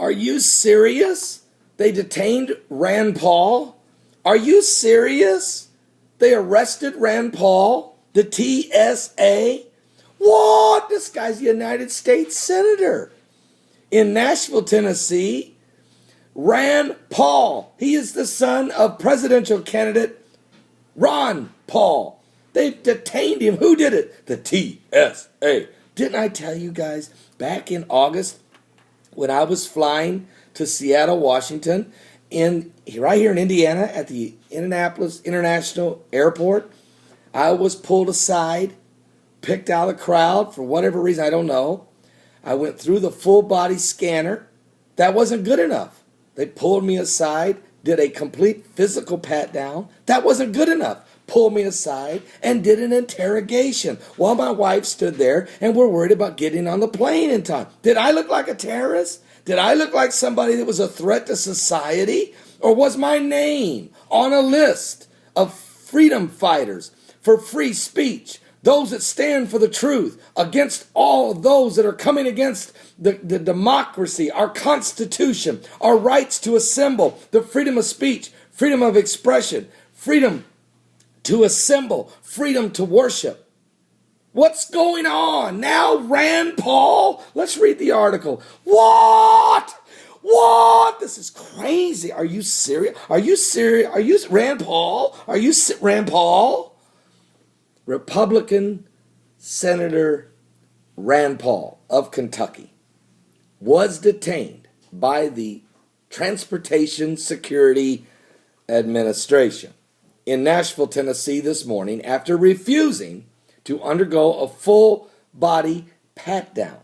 Are you serious? They detained Rand Paul? Are you serious? They arrested Rand Paul, the TSA? What? This guy's a United States Senator. In Nashville, Tennessee, Rand Paul. He is the son of presidential candidate Ron Paul. They've detained him. Who did it? The TSA. Didn't I tell you guys back in August when I was flying to Seattle, Washington, right here in Indiana at the Indianapolis International Airport, I was pulled aside, picked out of the crowd for whatever reason, I don't know. I went through the full body scanner. That wasn't good enough. They pulled me aside, did a complete physical pat down. That wasn't good enough. Pulled me aside and did an interrogation while my wife stood there and we're worried about getting on the plane in time. Did I look like a terrorist? Did I look like somebody that was a threat to society? Or was my name on a list of freedom fighters for free speech, those that stand for the truth against all of those that are coming against the democracy, our Constitution, our rights to assemble, the freedom of speech, freedom of expression, freedom to assemble, freedom to worship? What's going on? Now Rand Paul? Let's read the article. What? This is crazy. Are you serious? Are you serious? Are you Rand Paul? Are you Rand Paul? Republican Senator Rand Paul of Kentucky was detained by the Transportation Security Administration in Nashville, Tennessee this morning after refusing to undergo a full-body pat-down.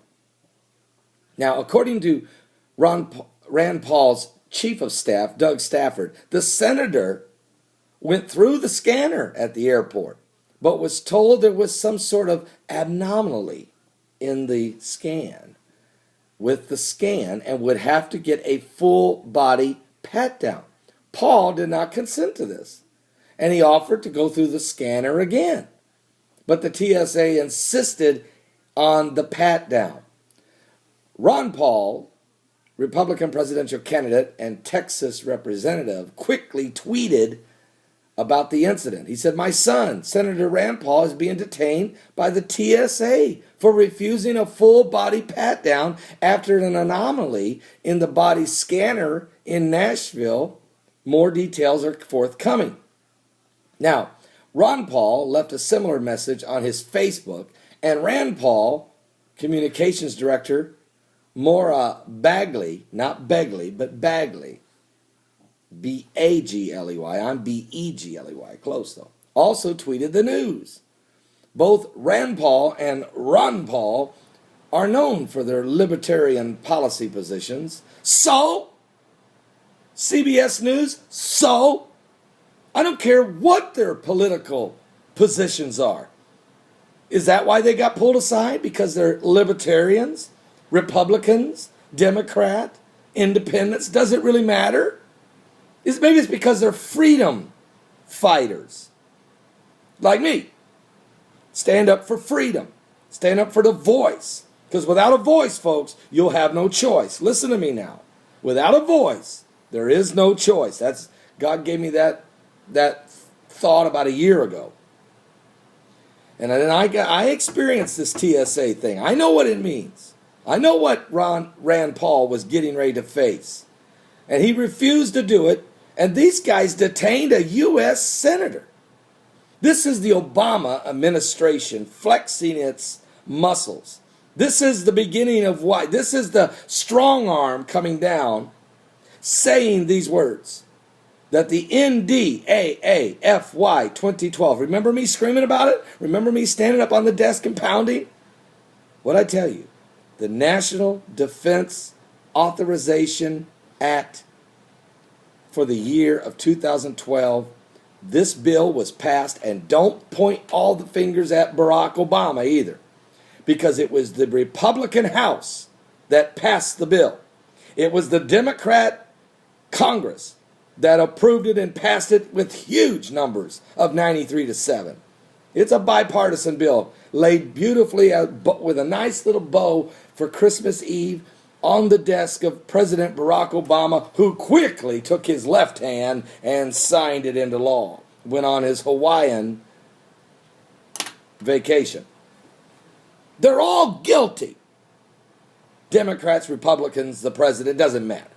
Now, according to Rand Paul's chief of staff, Doug Stafford, the senator went through the scanner at the airport, but was told there was some sort of abnormality in the scan with the scan and would have to get a full-body pat-down. Paul did not consent to this, and he offered to go through the scanner again. But the TSA insisted on the pat-down. Ron Paul, Republican presidential candidate and Texas representative, quickly tweeted about the incident. He said, "My son, Senator Rand Paul, is being detained by the TSA for refusing a full-body pat-down after an anomaly in the body scanner in Nashville. More details are forthcoming." Now, Ron Paul left a similar message on his Facebook, and Rand Paul, communications director Maura Begley, not Begley, but Begley, B-A-G-L-E-Y, I'm B-E-G-L-E-Y, close though, also tweeted the news. Both Rand Paul and Ron Paul are known for their libertarian policy positions. So, CBS News, so, I don't care what their political positions are. Is that why they got pulled aside? Because they're libertarians, Republicans, Democrat, independents? Does it really matter? Maybe it's because they're freedom fighters. Like me. Stand up for freedom. Stand up for the voice. Because without a voice, folks, you'll have no choice. Listen to me now. Without a voice, there is no choice. God gave me that thought about a year ago. And then I experienced this TSA thing. I know what it means. I know what Rand Paul was getting ready to face. And he refused to do it. And these guys detained a U.S. senator. This is the Obama administration flexing its muscles. This is the beginning of why. This is the strong arm coming down saying these words. That the NDAA FY2012, remember me screaming about it? Remember me standing up on the desk and pounding? What'd I tell you? The National Defense Authorization Act for the year of 2012, this bill was passed, and don't point all the fingers at Barack Obama either, because it was the Republican House that passed the bill. It was the Democrat Congress that approved it and passed it with huge numbers of 93-7. It's a bipartisan bill laid beautifully out with a nice little bow for Christmas Eve on the desk of President Barack Obama, who quickly took his left hand and signed it into law, went on his Hawaiian vacation. They're all guilty. Democrats, Republicans, the president, doesn't matter.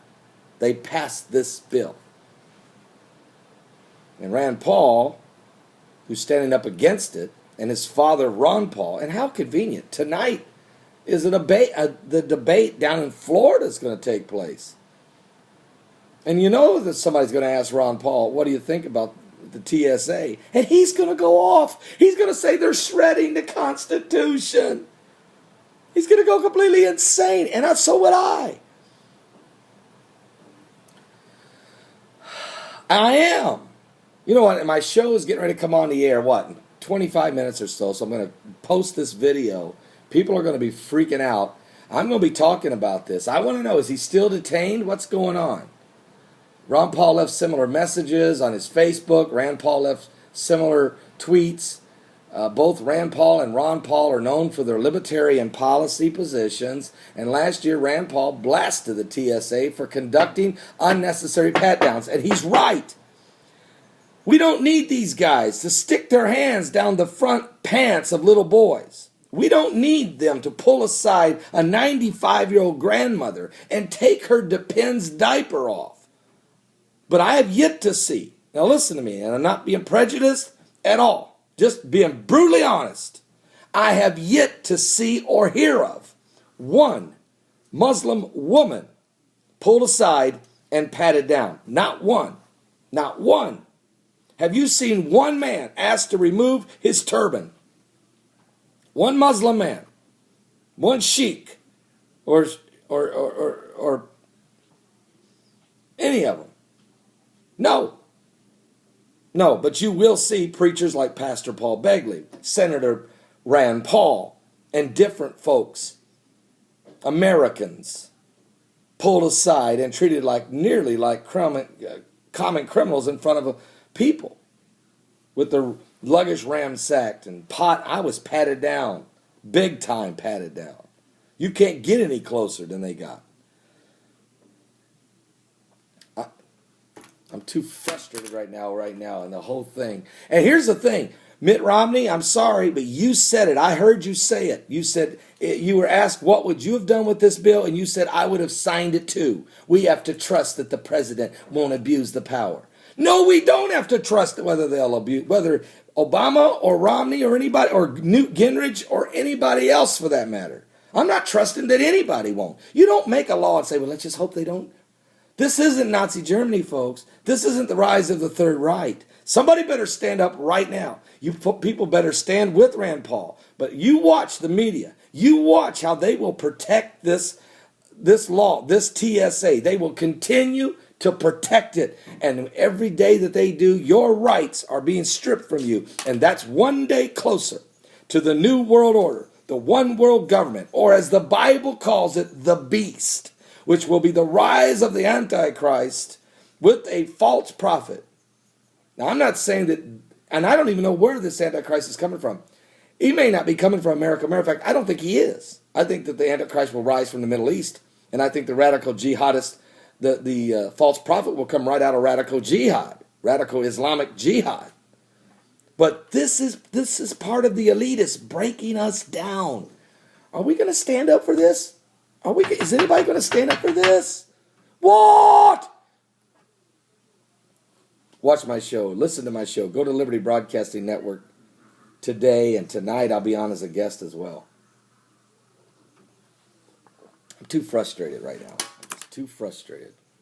They passed this bill. And Rand Paul, who's standing up against it, and his father, Ron Paul, and how convenient. Tonight is the debate down in Florida is going to take place. And you know that somebody's going to ask Ron Paul, what do you think about the TSA? And he's going to go off. He's going to say they're shredding the Constitution. He's going to go completely insane. And so would I. I am. You know what? My show is getting ready to come on the air, 25 minutes or so. So I'm going to post this video. People are going to be freaking out. I'm going to be talking about this. I want to know, is he still detained? What's going on? Ron Paul left similar messages on his Facebook. Rand Paul left similar tweets. Both Rand Paul and Ron Paul are known for their libertarian policy positions. And last year, Rand Paul blasted the TSA for conducting unnecessary pat-downs. And he's right. We don't need these guys to stick their hands down the front pants of little boys. We don't need them to pull aside a 95-year-old grandmother and take her Depends diaper off. But I have yet to see, now listen to me, and I'm not being prejudiced at all, just being brutally honest. I have yet to see or hear of one Muslim woman pulled aside and patted down. Not one. Not one. Have you seen one man asked to remove his turban? One Muslim man, one sheikh, or any of them? No. No, but you will see preachers like Pastor Paul Begley, Senator Rand Paul, and different folks, Americans, pulled aside and treated nearly like common criminals in front of people, with their luggage ransacked and I was patted down, big time patted down. You can't get any closer than they got. I'm too frustrated right now, and the whole thing. And here's the thing, Mitt Romney, I'm sorry, but you said it. I heard you say it. You said, you were asked, what would you have done with this bill? And you said, I would have signed it too. We have to trust that the president won't abuse the power. No, we don't have to trust whether they'll abuse, whether Obama or Romney or anybody, or Newt Gingrich or anybody else for that matter. I'm not trusting that anybody won't. You don't make a law and say, well, let's just hope they don't. This isn't Nazi Germany, folks. This isn't the rise of the Third Reich. Somebody better stand up right now. You people better stand with Rand Paul. But you watch the media. You watch how they will protect this law, this TSA. They will continue to protect it. And every day that they do, your rights are being stripped from you. And that's one day closer to the new world order, the one world government, or as the Bible calls it, the beast, which will be the rise of the Antichrist with a false prophet. Now, I'm not saying that, and I don't even know where this Antichrist is coming from. He may not be coming from America. Matter of fact, I don't think he is. I think that the Antichrist will rise from the Middle East, and I think the radical jihadist, the false prophet will come right out of radical jihad, radical Islamic jihad. But this is part of the elitists breaking us down. Are we going to stand up for this? Is anybody going to stand up for this? What? Watch my show. Listen to my show. Go to Liberty Broadcasting Network today, and tonight I'll be on as a guest as well. I'm too frustrated right now. I'm just too frustrated.